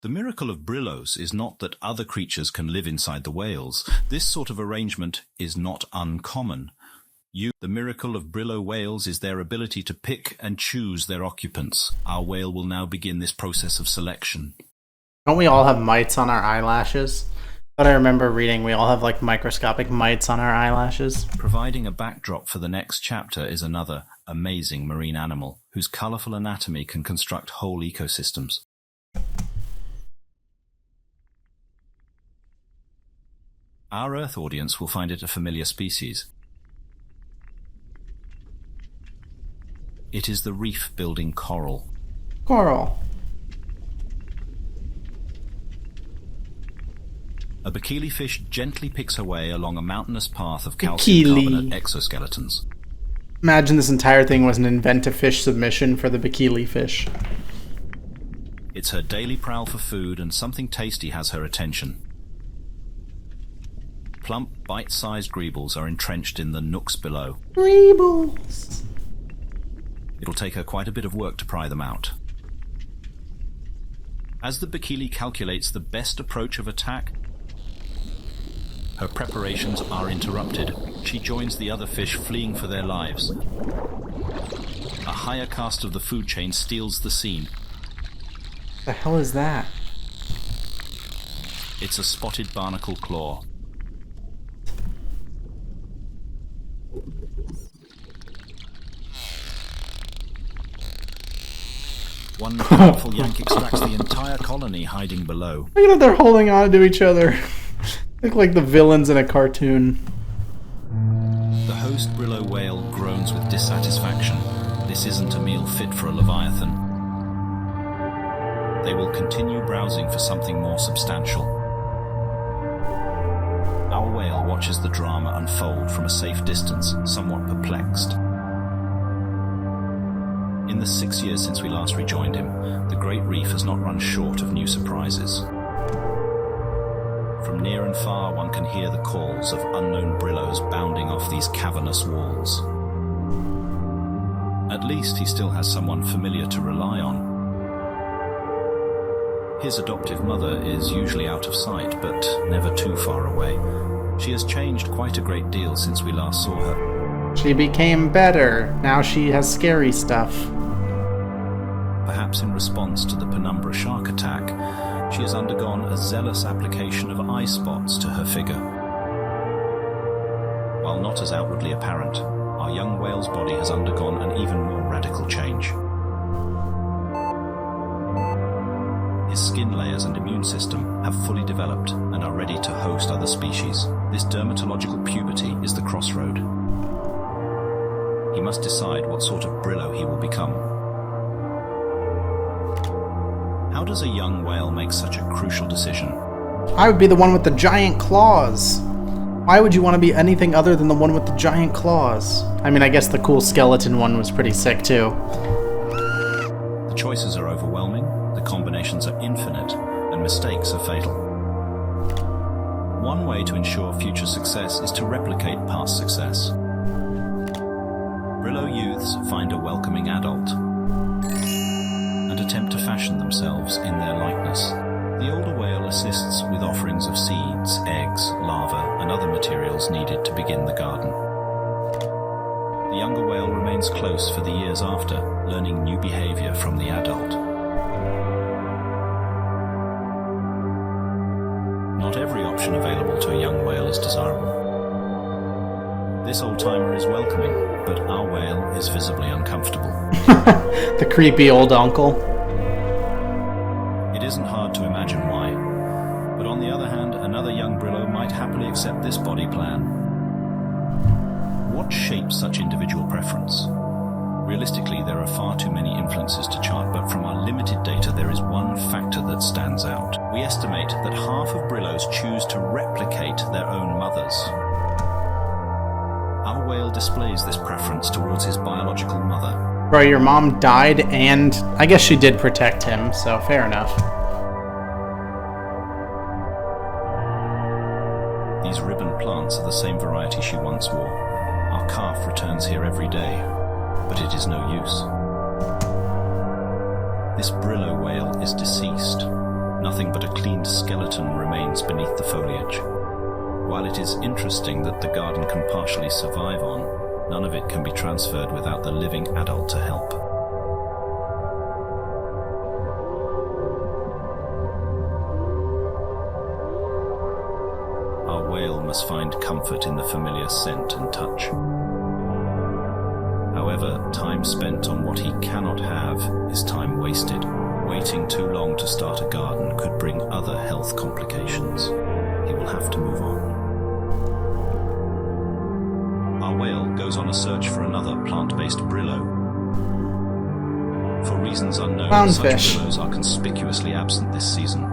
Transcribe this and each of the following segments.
The miracle of Brillos is not that other creatures can live inside the whales. This sort of arrangement is not uncommon. The miracle of Brillo whales is their ability to pick and choose their occupants. Our whale will now begin this process of selection. Don't we all have mites on our eyelashes? But I remember reading we all have like microscopic mites on our eyelashes. Providing a backdrop for the next chapter is another amazing marine animal whose colorful anatomy can construct whole ecosystems. Our Earth audience will find it a familiar species. It is the reef-building coral. Coral. A bikini fish gently picks her way along a mountainous path of calcium carbonate exoskeletons. Imagine this entire thing was an inventive fish submission for the bikini fish. It's her daily prowl for food, and something tasty has her attention. Plump, bite-sized greebles are entrenched in the nooks below. Greebles! It'll take her quite a bit of work to pry them out. As the bikini calculates the best approach of attack, her preparations are interrupted. She joins the other fish fleeing for their lives. A higher caste of the food chain steals the scene. The hell is that? It's a spotted barnacle claw. One powerful yank extracts the entire colony hiding below. Look at how they're holding on to each other. Look like the villains in a cartoon. The host Brillo whale groans with dissatisfaction. This isn't a meal fit for a leviathan. They will continue browsing for something more substantial. Our whale watches the drama unfold from a safe distance, somewhat perplexed. In the 6 years since we last rejoined him, the Great Reef has not run short of new surprises. From near and far, one can hear the calls of unknown Brillos bounding off these cavernous walls. At least he still has someone familiar to rely on. His adoptive mother is usually out of sight, but never too far away. She has changed quite a great deal since we last saw her. She became better. Now she has scary stuff. Perhaps in response to the penumbra shark attack, she has undergone a zealous application of eye spots to her figure. While not as outwardly apparent, our young whale's body has undergone an even more radical change. His skin layers and immune system have fully developed and are ready to host other species. This dermatological puberty is the crossroad. He must decide what sort of Brillo he will become. How does a young whale make such a crucial decision? I would be the one with the giant claws. Why would you want to be anything other than the one with the giant claws? I mean, I guess the cool skeleton one was pretty sick too. The choices are overwhelming, the combinations are infinite, and mistakes are fatal. One way to ensure future success is to replicate past success. Brillo youths find a welcoming adult and attempt to fashion themselves in their likeness. The older whale assists with offerings of seeds, eggs, larvae, and other materials needed to begin the garden. The younger whale remains close for the years after, learning new behavior from the adult. Not every option available to a young whale is desirable. This old-timer is welcoming, but our whale is visibly uncomfortable. The creepy old uncle. It isn't hard to imagine why, but on the other hand, another young Brillo might happily accept this body plan. What shapes such individual preference? Realistically, there are far too many influences to chart, but from our limited data, there is one factor that stands out. We estimate that half of Brillos choose to replicate their own mothers. Our whale displays this preference towards his biological mother. Bro, your mom died, and I guess she did protect him, so fair enough. These ribbon plants are the same variety she once wore. Our calf returns here every day, but it is no use. This Brillo whale is deceased. Nothing but a cleaned skeleton remains beneath the foliage. While it is interesting that the garden can partially survive on, none of it can be transferred without the living adult to help. Our whale must find comfort in the familiar scent and touch. However, time spent on what he cannot have is time wasted. Waiting too long to start a garden could bring other health complications. He will have to move on. Our whale goes on a search for another plant-based Brillo. For reasons unknown, Clownfish. such Brillos are conspicuously absent this season.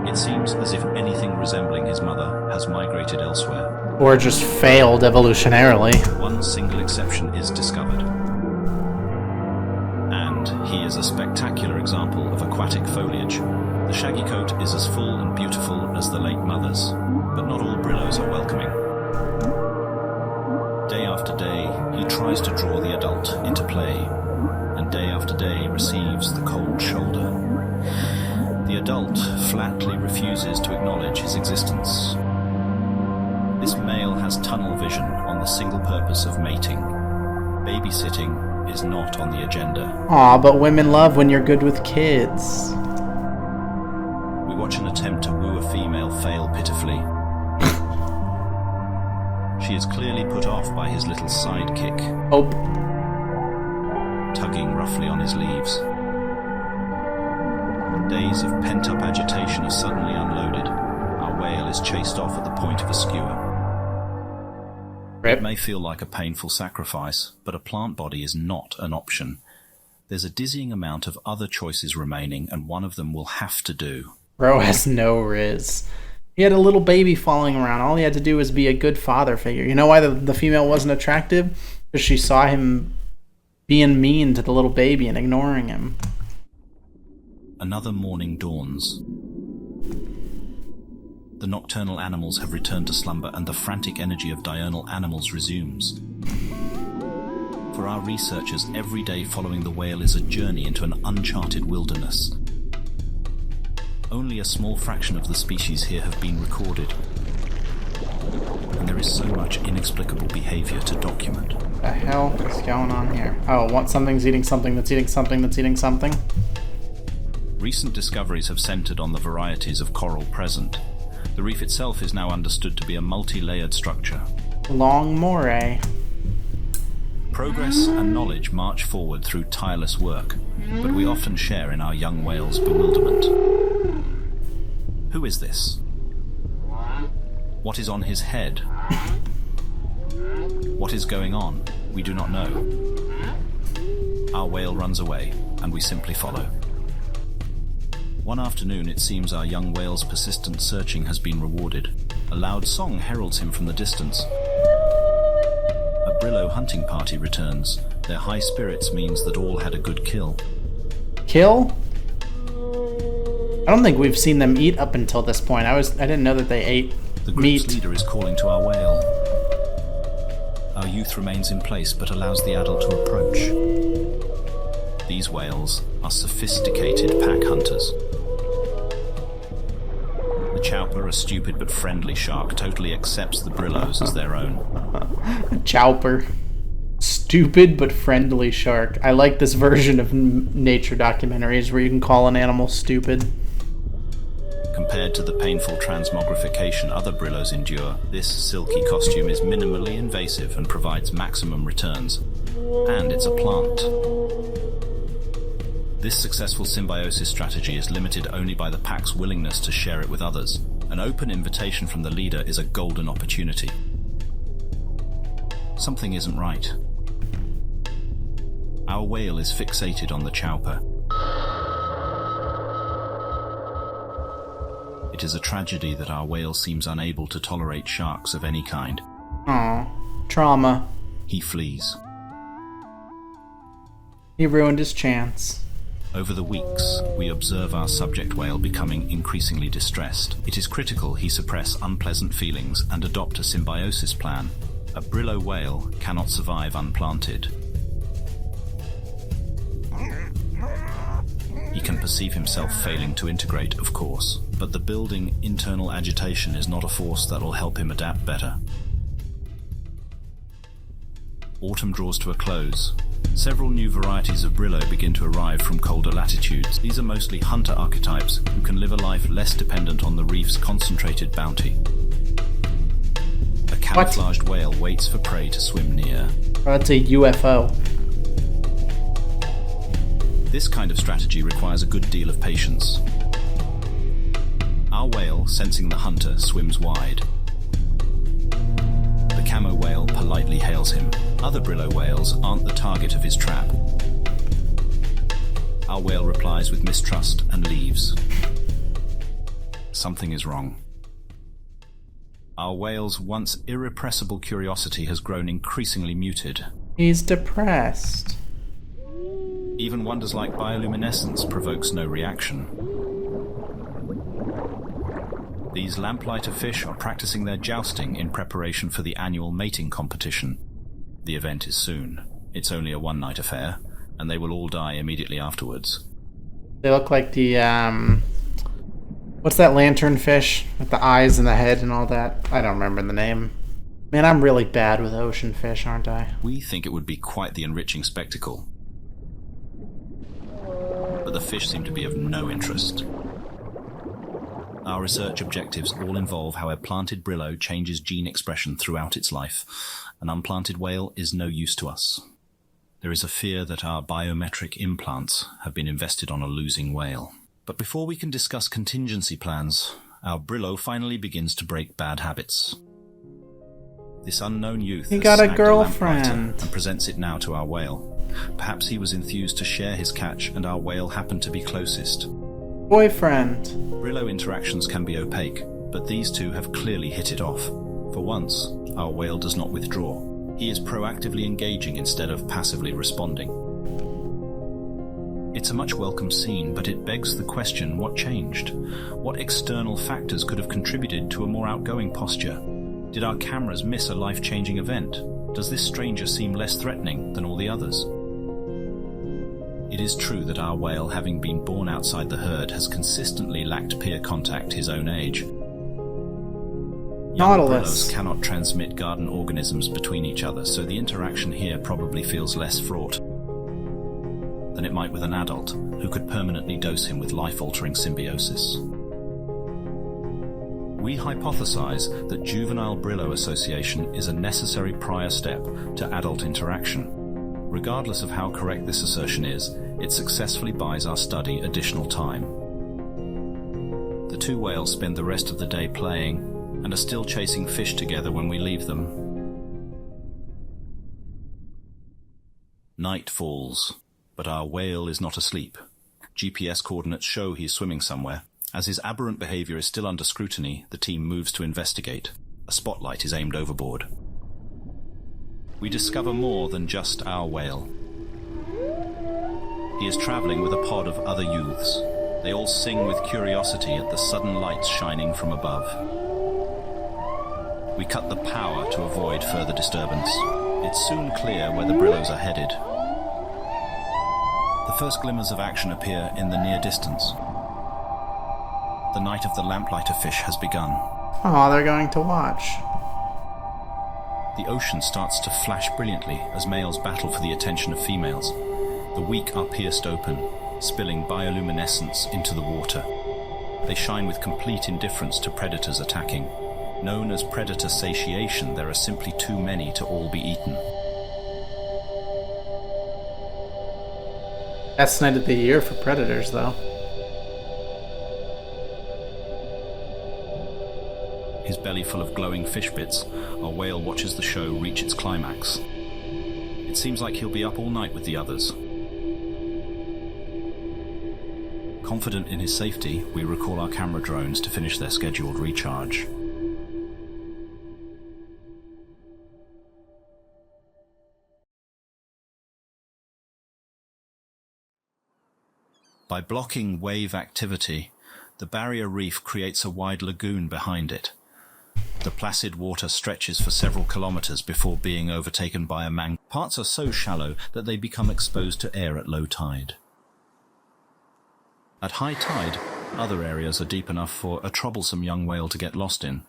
It seems as if anything resembling his mother has migrated elsewhere. Or just failed evolutionarily. One single exception is discovered. And he is a spectacular example of aquatic foliage. The shaggy coat is as full and beautiful as the late mother's, but not all Brillos are welcoming. Day after day, he tries to draw the adult into play, and day after day receives the cold shoulder. The adult flatly refuses to acknowledge his existence. This male has tunnel vision on the single purpose of mating. Babysitting is not on the agenda. Aw, but women love when you're good with kids. We watch an attempt to woo a female fail pitifully. She is clearly put off by his little sidekick, Oh, tugging roughly on his leaves. Days of pent-up agitation are suddenly unloaded. Our whale is chased off at the point of a skewer. rip. It may feel like a painful sacrifice, but a plant body is not an option. There's a dizzying amount of other choices remaining, and one of them will have to do. Bro has no riz. He had a little baby falling around. All he had to do was be a good father figure. You know why the female wasn't attractive? Because she saw him being mean to the little baby and ignoring him. Another morning dawns. The nocturnal animals have returned to slumber, and the frantic energy of diurnal animals resumes. For our researchers, every day following the whale is a journey into an uncharted wilderness. Only a small fraction of the species here have been recorded, and there is so much inexplicable behavior to document. What the hell is going on here? Oh, something's eating something that's eating something that's eating something? Recent discoveries have centered on the varieties of coral present. The reef itself is now understood to be a multi-layered structure. Long moray. Progress and knowledge march forward through tireless work, but we often share in our young whale's bewilderment. Who is this? What is on his head? What is going on? We do not know. Our whale runs away, and we simply follow. One afternoon, it seems our young whale's persistent searching has been rewarded. A loud song heralds him from the distance. A Brillo hunting party returns. Their high spirits means that all had a good kill. Kill? I don't think we've seen them eat up until this point. I didn't know that they ate The group's meat. leader is calling to our whale. Our youth remains in place but allows the adult to approach. These whales are sophisticated pack hunters. The chowper, a stupid but friendly shark, totally accepts the Brillos as their own. Chowper. Stupid but friendly shark. I like this version of nature documentaries where you can call an animal stupid. Compared to the painful transmogrification other Brillos endure, this silky costume is minimally invasive and provides maximum returns. And it's a plant. This successful symbiosis strategy is limited only by the pack's willingness to share it with others. An open invitation from the leader is a golden opportunity. Something isn't right. Our whale is fixated on the chowper. It is a tragedy that our whale seems unable to tolerate sharks of any kind. Aw, trauma. He flees. He ruined his chance. Over the weeks, we observe our subject whale becoming increasingly distressed. It is critical he suppress unpleasant feelings and adopt a symbiosis plan. A Brillo whale cannot survive unplanted. He can perceive himself failing to integrate, of course, but the building internal agitation is not a force that will help him adapt better. Autumn draws to a close. Several new varieties of Brillo begin to arrive from colder latitudes. These are mostly hunter archetypes who can live a life less dependent on the reef's concentrated bounty. A camouflaged whale waits for prey to swim near. That's a UFO. This kind of strategy requires a good deal of patience. Our whale, sensing the hunter, swims wide. The camo whale politely hails him. Other Brillo whales aren't the target of his trap. Our whale replies with mistrust and leaves. Something is wrong. Our whale's once irrepressible curiosity has grown increasingly muted. He's depressed. Even wonders like bioluminescence provokes no reaction. These lamplighter fish are practicing their jousting in preparation for the annual mating competition. The event is soon. It's only a one-night affair, and they will all die immediately afterwards. They look like the, what's that lantern fish with the eyes and the head and all that? I don't remember the name. Man, I'm really bad with ocean fish, aren't I? We think it would be quite the enriching spectacle. But the fish seem to be of no interest. Our research objectives all involve how a planted Brillo changes gene expression throughout its life. An unplanted whale is no use to us. There is a fear that our biometric implants have been invested on a losing whale. But before we can discuss contingency plans, our Brillo finally begins to break bad habits. This unknown youth He has got a snagged girlfriend lamplighter and presents it now to our whale. Perhaps he was enthused to share his catch and our whale happened to be closest. Boyfriend. Brillo interactions can be opaque, but these two have clearly hit it off. For once, our whale does not withdraw. He is proactively engaging instead of passively responding. It's a much welcome scene, but it begs the question, what changed? What external factors could have contributed to a more outgoing posture? Did our cameras miss a life-changing event? Does this stranger seem less threatening than all the others? It is true that our whale, having been born outside the herd, has consistently lacked peer contact his own age. Young Nautilus Brillos cannot transmit garden organisms between each other, so the interaction here probably feels less fraught than it might with an adult, who could permanently dose him with life-altering symbiosis. We hypothesize that juvenile Brillo association is a necessary prior step to adult interaction. Regardless of how correct this assertion is, it successfully buys our study additional time. The two whales spend the rest of the day playing and are still chasing fish together when we leave them. Night falls, but our whale is not asleep. GPS coordinates show he is swimming somewhere. As his aberrant behavior is still under scrutiny, the team moves to investigate. A spotlight is aimed overboard. We discover more than just our whale. He is traveling with a pod of other youths. They all sing with curiosity at the sudden lights shining from above. We cut the power to avoid further disturbance. It's soon clear where the Brillos are headed. The first glimmers of action appear in the near distance. The night of the lamplighter fish has begun. Oh, they're going to watch. The ocean starts to flash brilliantly as males battle for the attention of females. The weak are pierced open, spilling bioluminescence into the water. They shine with complete indifference to predators attacking. Known as predator satiation, there are simply too many to all be eaten. Best night of the year for predators, though. His belly full of glowing fish bits, our whale watches the show reach its climax. It seems like he'll be up all night with the others. Confident in his safety, we recall our camera drones to finish their scheduled recharge. By blocking wave activity, the barrier reef creates a wide lagoon behind it. The placid water stretches for several kilometers before being overtaken by a mangrove. Parts are so shallow that they become exposed to air at low tide. At high tide, other areas are deep enough for a troublesome young whale to get lost in.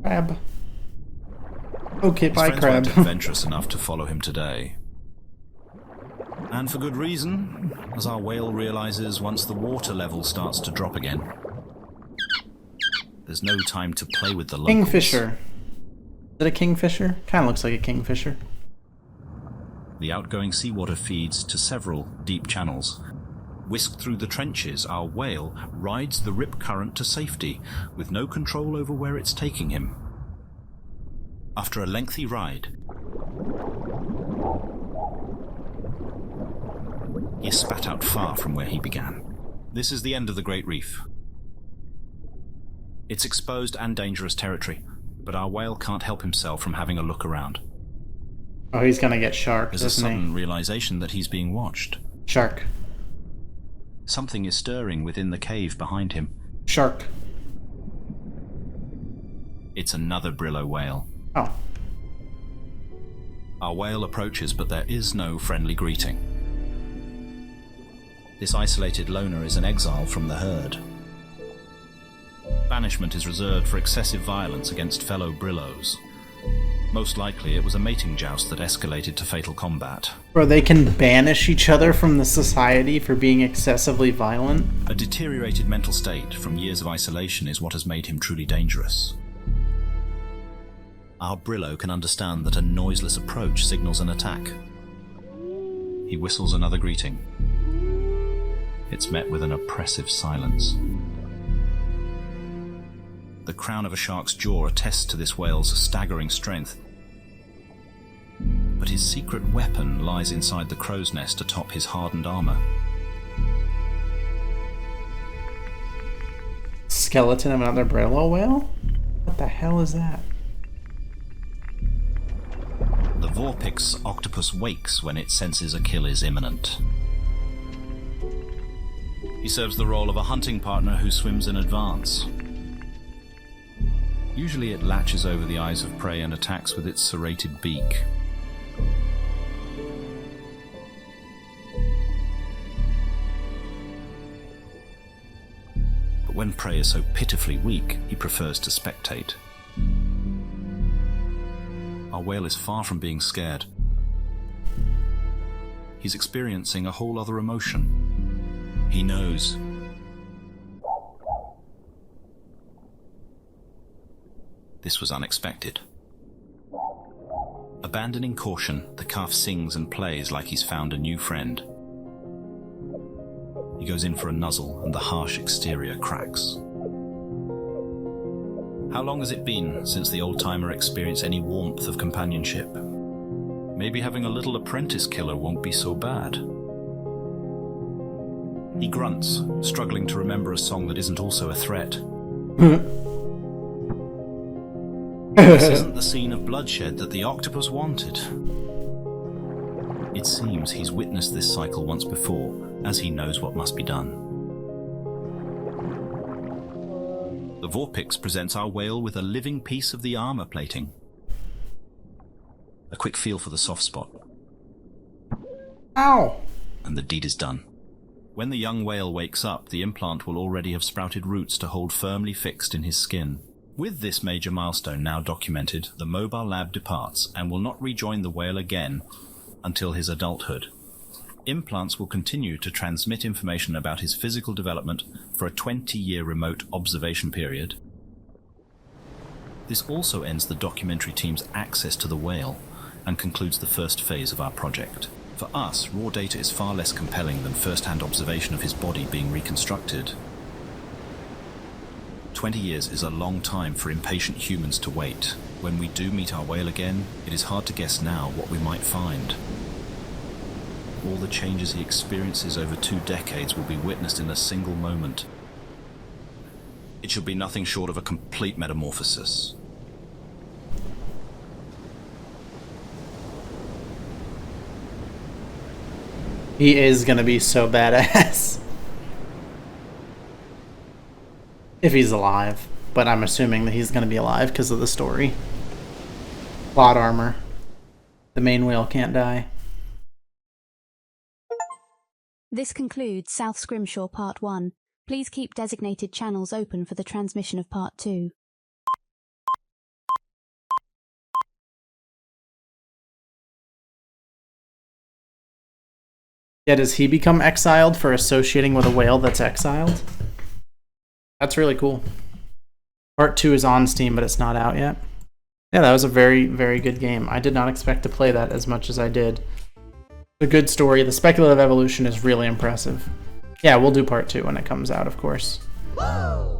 Crab. Okay, bye, His friends crab. weren't adventurous enough to follow him today. And for good reason, as our whale realizes once the water level starts to drop again. There's no time to play with the locals. Kingfisher. Is it a kingfisher? Kind of looks like a kingfisher. The outgoing seawater feeds to several deep channels. Whisked through the trenches, our whale rides the rip current to safety, with no control over where it's taking him. After a lengthy ride, he is spat out far from where he began. This is the end of the Great Reef. It's exposed and dangerous territory, but our whale can't help himself from having a look around. Oh, he's gonna get sharked, There's a isn't sudden realization that he's being watched. Shark. Something is stirring within the cave behind him. Shark. It's another Brillo whale. Oh. Our whale approaches, but there is no friendly greeting. This isolated loner is an exile from the herd. Banishment is reserved for excessive violence against fellow Brillos. Most likely it was a mating joust that escalated to fatal combat. Bro, they can banish each other from the society for being excessively violent? A deteriorated mental state from years of isolation is what has made him truly dangerous. Our Brillo can understand that a noiseless approach signals an attack. He whistles another greeting. It's met with an oppressive silence. The crown of a shark's jaw attests to this whale's staggering strength. But his secret weapon lies inside the crow's nest atop his hardened armor. Skeleton of another Brillo whale? What the hell is that? The Vorpix octopus wakes when it senses a kill is imminent. He serves the role of a hunting partner who swims in advance. Usually it latches over the eyes of prey and attacks with its serrated beak. But when prey is so pitifully weak, he prefers to spectate. Our whale is far from being scared. He's experiencing a whole other emotion. He knows. This was unexpected. Abandoning caution, the calf sings and plays like he's found a new friend. He goes in for a nuzzle and the harsh exterior cracks. How long has it been since the old-timer experienced any warmth of companionship? Maybe having a little apprentice killer won't be so bad. He grunts, struggling to remember a song that isn't also a threat. This isn't the scene of bloodshed that the octopus wanted. It seems he's witnessed this cycle once before, as he knows what must be done. The Vorpix presents our whale with a living piece of the armor plating. A quick feel for the soft spot. Ow! And the deed is done. When the young whale wakes up, the implant will already have sprouted roots to hold firmly fixed in his skin. With this major milestone now documented, the mobile lab departs and will not rejoin the whale again until his adulthood. Implants will continue to transmit information about his physical development for a 20-year remote observation period. This also ends the documentary team's access to the whale and concludes the first phase of our project. For us, raw data is far less compelling than first-hand observation of his body being reconstructed. 20 years is a long time for impatient humans to wait. When we do meet our whale again, it is hard to guess now what we might find. All the changes he experiences over 2 decades will be witnessed in a single moment. It should be nothing short of a complete metamorphosis. He is gonna be so badass. If he's alive. But I'm assuming that he's gonna be alive because of the story. Plot armor. The main whale can't die. This concludes South Scrimshaw Part 1. Please keep designated channels open for the transmission of Part 2. Yeah, does he become exiled for associating with a whale that's exiled? That's really cool. Part 2 is on Steam, but it's not out yet. Yeah, that was a very, very good game. I did not expect to play that as much as I did. It's a good story. The speculative evolution is really impressive. Yeah, we'll do Part 2 when it comes out, of course. Whoa!